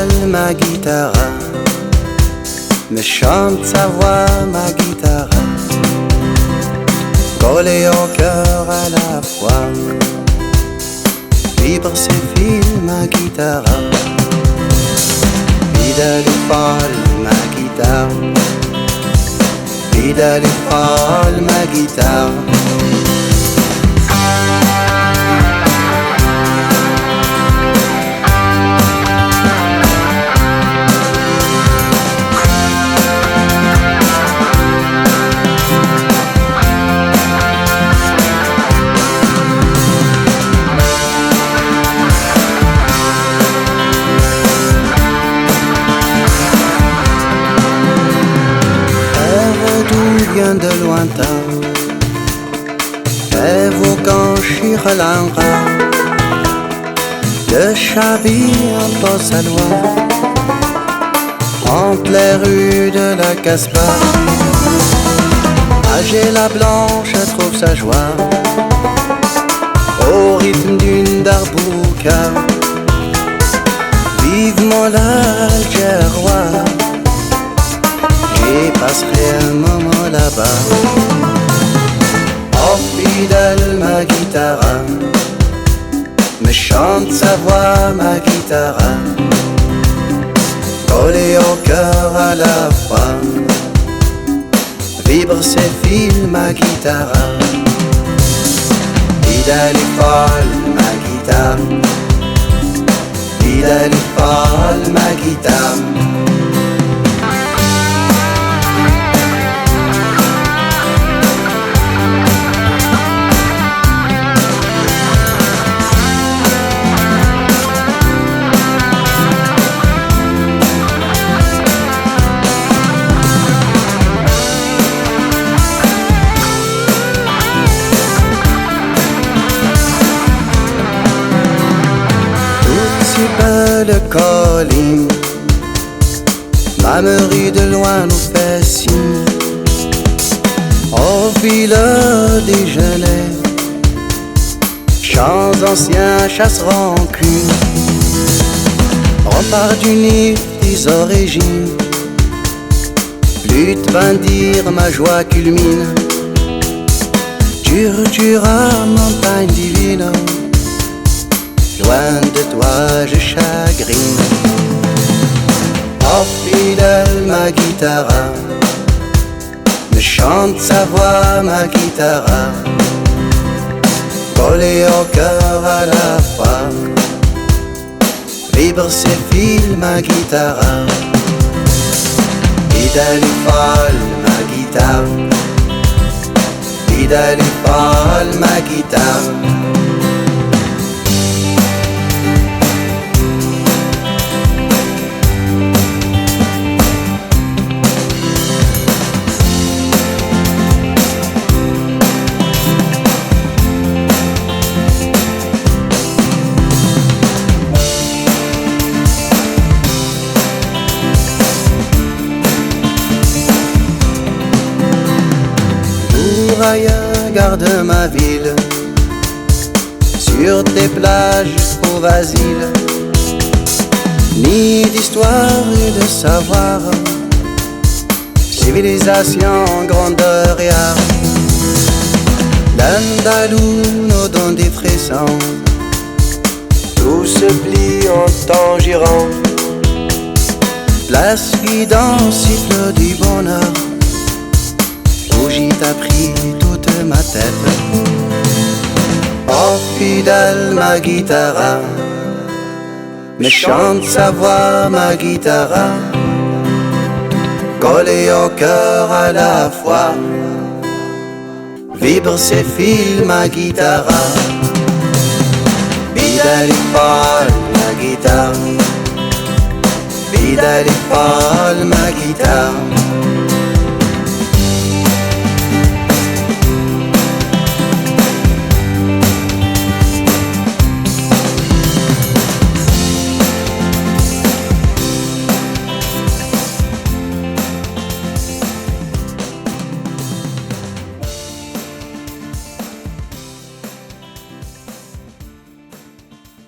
fidèle ma guitare, me chante sa voix ma guitare, collée au cœur à la fois, vibre ses fils ma guitare, fidèle et folle ma guitare, fidèle et folle ma guitare. Vient de lointain, évoquant Chiralanra, de Chabi en Possalois, entre les rues de la Casbah. Âgée la blanche trouve sa joie au rythme d'une darbouka. Vivement l'Algérois, j'y passerai un moment là-bas. Oh fidèle ma guitare, me chante sa voix ma guitare, collée au cœur à la fois, vibre ses fils ma guitare, fidèle et folle ma guitare, fidèle et folle ma guitare. Belle colline, ma mairie de loin nous fait signe. Au ville déjeuner, chants anciens chasse rancune. Rempart du Nil des origines, lutte vint dire ma joie culmine. Dura montagne divine, loin de toi je chagrine. Oh fidèle ma guitare, me chante sa voix ma guitare, collée au cœur à la fois, vibre ses fils ma guitare, fidèle et folle ma guitare, fidèle et folle ma guitare. Garde ma ville, sur tes plages jusqu'au Vasile, ni d'histoire et de savoir, civilisation, grandeur et art. L'Andalou nous donne des frissons, tout se plie en temps girant, place guidant, siffle du bonheur, où j'y t'ai pris toute ma tête. Oh fidèle ma guitare, me chante sa voix ma guitare, collée au cœur à la fois, vibre ses fils ma guitare, fidèle et folle ma guitare, fidèle et folle ma guitare.